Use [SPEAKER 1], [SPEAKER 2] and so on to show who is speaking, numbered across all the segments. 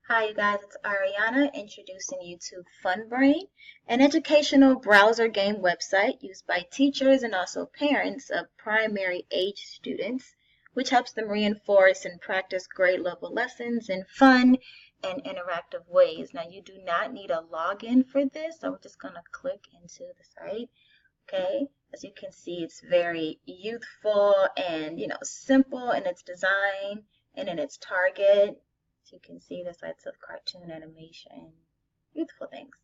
[SPEAKER 1] Hi, you guys, it's Ariana introducing you to FunBrain, an educational browser game website used by teachers and also parents of primary age students, which helps them reinforce and practice grade level lessons in fun and interactive ways. Now, you do not need a login for this, so we're just going to click into the site. Okay, as you can see, it's very youthful and simple in its design and in its target. As you can see, the sites of cartoon animation, youthful things.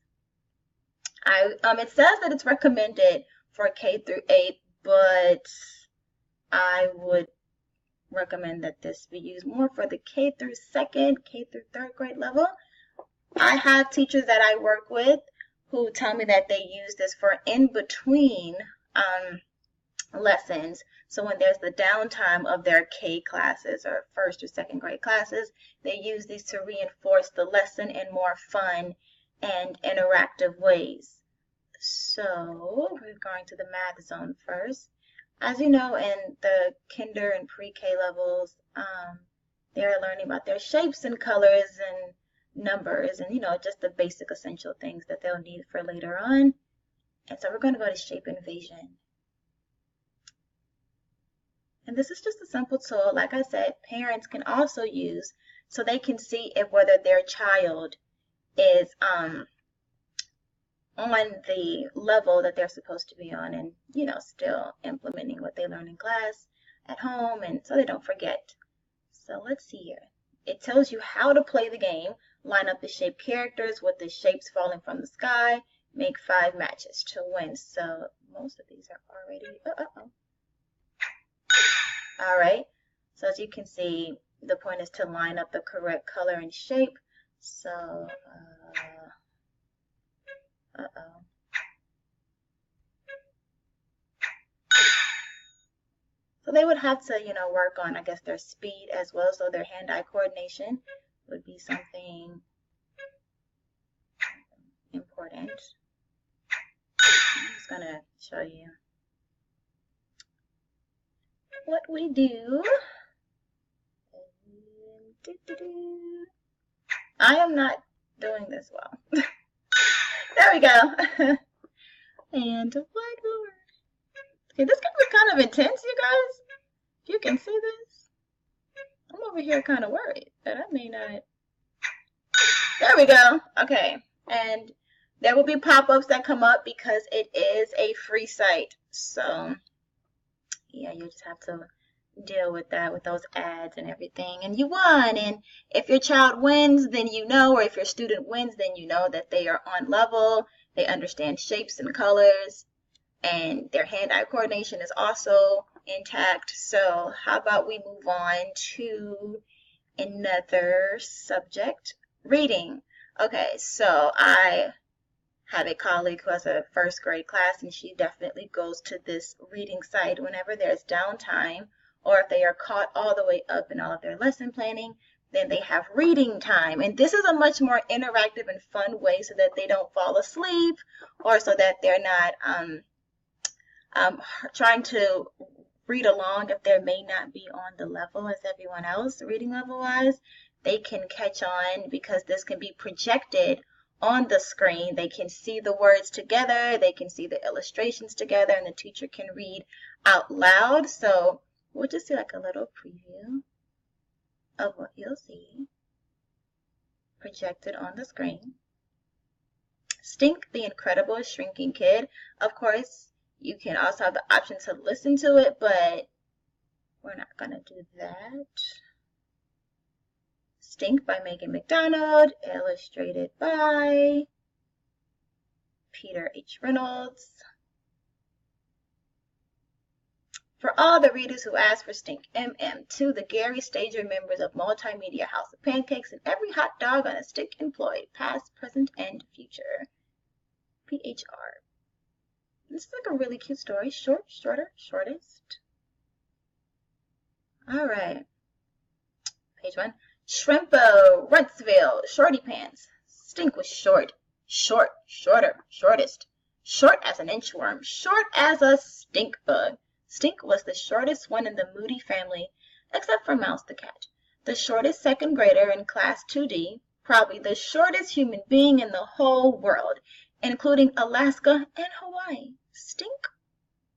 [SPEAKER 1] It says that it's recommended for K through 8, but I would recommend that this be used more for the K through 2nd, K through 3rd grade level. I have teachers that I work with who tell me that they use this for in between lessons. So when there's the downtime of their K classes or 1st or 2nd grade classes, they use these to reinforce the lesson in more fun and interactive ways. So we're going to the math zone first. As you know, in the kinder and pre-K levels, they're learning about their shapes and colors and numbers and just the basic essential things that they'll need for later on. And so we're going to go to Shape Invasion. And this is just a simple tool, like I said, parents can also use so they can see if whether their child is on the level that they're supposed to be on and, still implementing what they learn in class at home and so they don't forget. So let's see here. It tells you how to play the game, line up the shaped characters with the shapes falling from the sky, make 5 matches to win. So most of these are already, All right, so as you can see, the point is to line up the correct color and shape. So, So they would have to, work on, I guess, their speed as well. So their hand-eye coordination would be something important. I'm just going to show you what we do. I am not doing this well. There we go. And what more? Okay, this game is kind of intense, you guys. You can see this. I'm over here kind of worried that I may not. There we go. Okay, and there will be pop-ups that come up because it is a free site. So yeah, you just have to deal with that, with those ads and everything. And you won. And if your child wins, then or if your student wins, then that they are on level. They understand shapes and colors, and their hand-eye coordination is also intact. So how about we move on to another subject, reading. Okay, so I have a colleague who has a 1st grade class, and she definitely goes to this reading site whenever there's downtime, or if they are caught all the way up in all of their lesson planning, then they have reading time. And this is a much more interactive and fun way so that they don't fall asleep or so that they're not trying to read along if they may not be on the level as everyone else reading level wise. They can catch on because this can be projected on the screen. They can see the words together, they can see the illustrations together, and the teacher can read out loud. So we'll just see like a little preview of what you'll see projected on the screen. Stink, the Incredible Shrinking Kid. Of course, you can also have the option to listen to it, but we're not going to do that. Stink by Megan McDonald, illustrated by Peter H. Reynolds. For all the readers who asked for Stink, MM2, the Gary Stager members of Multimedia House of Pancakes, and every hot dog on a stick employed, past, present, and future. PHR. This is like a really cute story. Short, shorter, shortest. All right. Page 1. Shrimpo, Runtsville, Shorty Pants. Stink was short, short, shorter, shortest. Short as an inchworm, short as a stink bug. Stink was the shortest one in the Moody family, except for Mouse the cat. The shortest 2nd grader in class 2D, probably the shortest human being in the whole world, including Alaska and Hawaii. Stink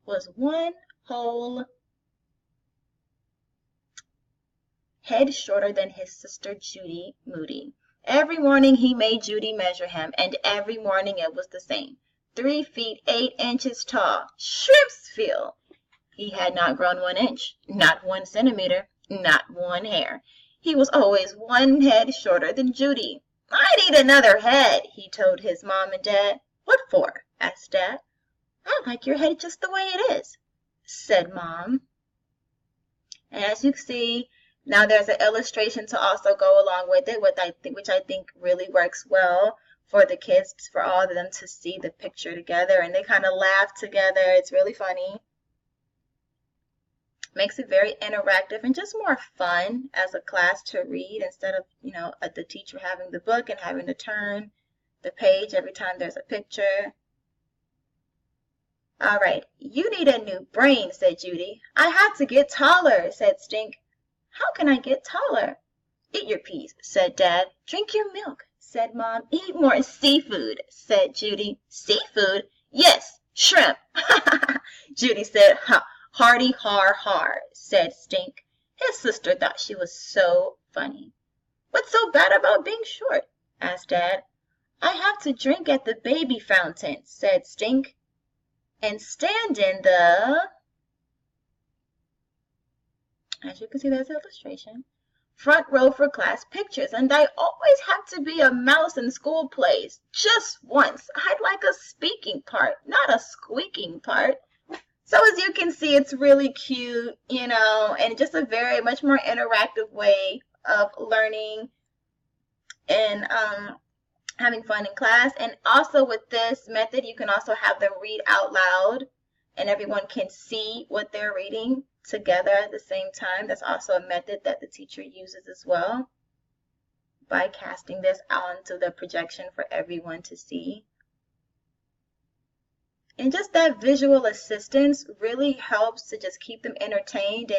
[SPEAKER 1] was one whole head shorter than his sister Judy Moody. Every morning he made Judy measure him, and every morning it was the same. 3 feet 8 inches tall. Shrimpsville! He had not grown 1 inch, not 1 centimeter, not 1 hair. He was always 1 head shorter than Judy. I need another head, he told his mom and dad. What for? Asked Dad. I like your head just the way it is, said Mom. And as you can see, now there's an illustration to also go along with it, which I think really works well for the kids, for all of them to see the picture together, and they kind of laugh together. It's really funny. Makes it very interactive and just more fun as a class to read instead of, the teacher having the book and having to turn the page every time there's a picture. All right, you need a new brain, said Judy. I had to get taller, said Stink. How can I get taller? Eat your peas, said Dad. Drink your milk, said Mom. Eat more seafood, said Judy. Seafood? Yes, shrimp. Judy said, ha. Hardy har har, said Stink. His sister thought she was so funny. What's so bad about being short? Asked Dad. I have to drink at the baby fountain, said Stink, and stand in the, as you can see, there's an illustration, front row for class pictures, and I always have to be a mouse in school plays. Just once. I'd like a speaking part, not a squeaking part. So as you can see, it's really cute, and just a very much more interactive way of learning and having fun in class. And also with this method, you can also have them read out loud and everyone can see what they're reading together at the same time. That's also a method that the teacher uses as well, by casting this onto the projection for everyone to see. And just that visual assistance really helps to just keep them entertained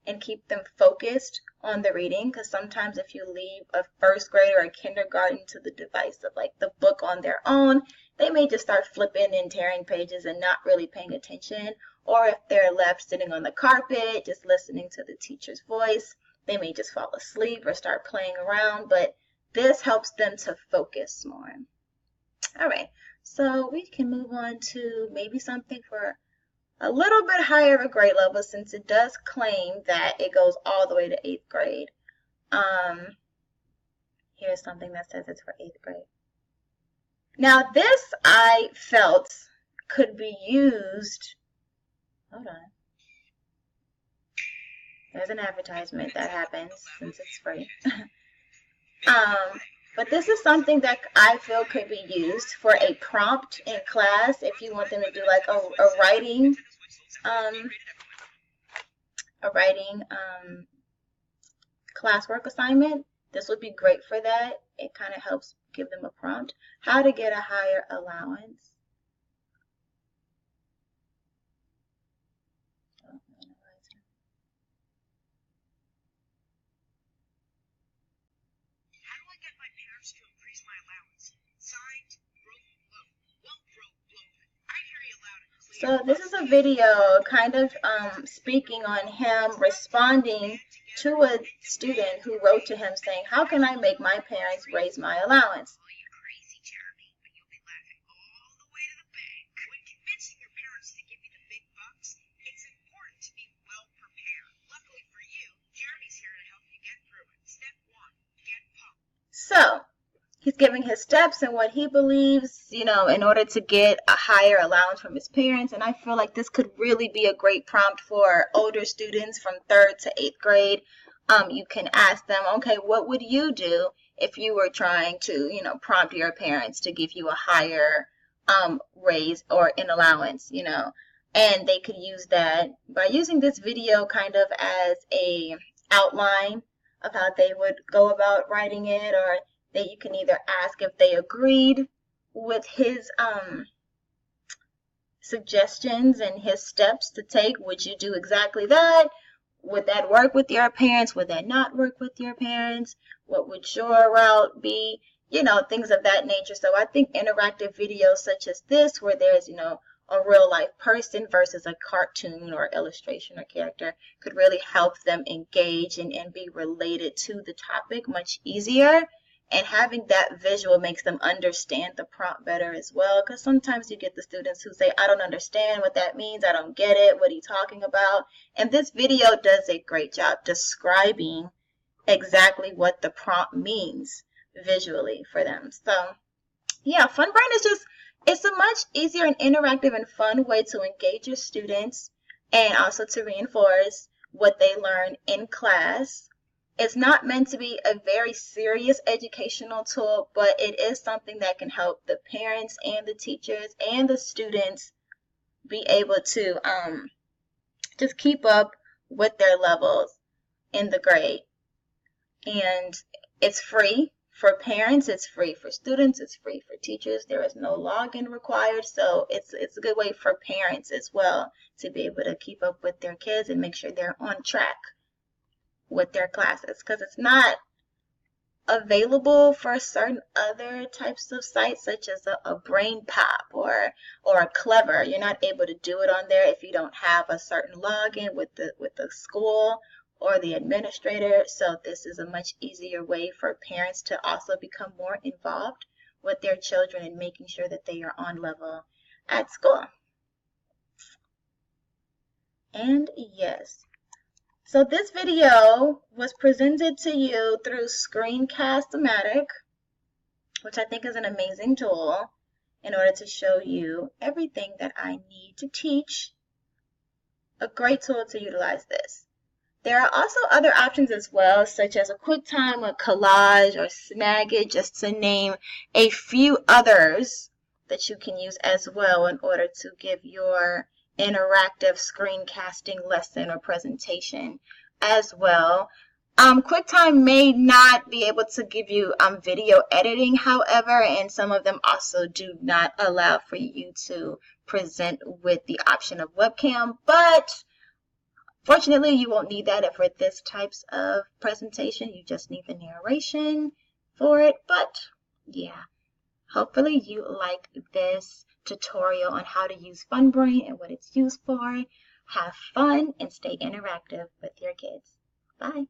[SPEAKER 1] and keep them focused on the reading, because sometimes if you leave a first grader or a kindergarten to the device of like the book on their own, they may just start flipping and tearing pages and not really paying attention. Or if they're left sitting on the carpet just listening to the teacher's voice, they may just fall asleep or start playing around, but this helps them to focus more. All right. So we can move on to maybe something for a little bit higher of a grade level, since it does claim that it goes all the way to 8th grade. Here's something that says it's for 8th grade. Now this I felt could be used, hold on. There's an advertisement that happens since it's free. But this is something that I feel could be used for a prompt in class if you want them to do like a writing classwork assignment. This would be great for that. It kind of helps give them a prompt. How to get a higher allowance. So this is a video kind of speaking on him responding to a student who wrote to him saying, how can I make my parents raise my allowance? So he's giving his steps and what he believes, in order to get a higher allowance from his parents. And I feel like this could really be a great prompt for older students from 3rd to 8th grade. You can ask them, okay, what would you do if you were trying to, prompt your parents to give you a higher raise or an allowance, and they could use that by using this video kind of as a outline of how they would go about writing it, or that you can either ask if they agreed with his suggestions and his steps to take. Would you do exactly that? Would that work with your parents? Would that not work with your parents? What would your route be? You know, things of that nature. So I think interactive videos such as this, where there's, you know, a real life person versus a cartoon or illustration or character, could really help them engage and be related to the topic much easier. And having that visual makes them understand the prompt better as well, because sometimes you get the students who say, I don't understand what that means, I don't get it, what are you talking about? And this video does a great job describing exactly what the prompt means visually for them. So yeah, FunBrain is just, it's a much easier and interactive and fun way to engage your students and also to reinforce what they learn in class. It's not meant to be a very serious educational tool, but it is something that can help the parents and the teachers and the students be able to just keep up with their levels in the grade. And it's free for parents, it's free for students, it's free for teachers. There is no login required, so it's a good way for parents as well to be able to keep up with their kids and make sure they're on track with their classes, because it's not available for certain other types of sites such as a BrainPop or a Clever. You're not able to do it on there if you don't have a certain login with the school or the administrator. So this is a much easier way for parents to also become more involved with their children and making sure that they are on level at school. And yes, so this video was presented to you through Screencast-O-Matic, which I think is an amazing tool in order to show you everything that I need to teach. A great tool to utilize this. There are also other options as well, such as a QuickTime or Collage or Snagit, just to name a few others that you can use as well in order to give your interactive screencasting lesson or presentation as well. QuickTime may not be able to give you video editing, however, and some of them also do not allow for you to present with the option of webcam, but fortunately, you won't need that for this types of presentation. You just need the narration for it. But yeah, hopefully you like this tutorial on how to use FunBrain and what it's used for. Have fun and stay interactive with your kids. Bye.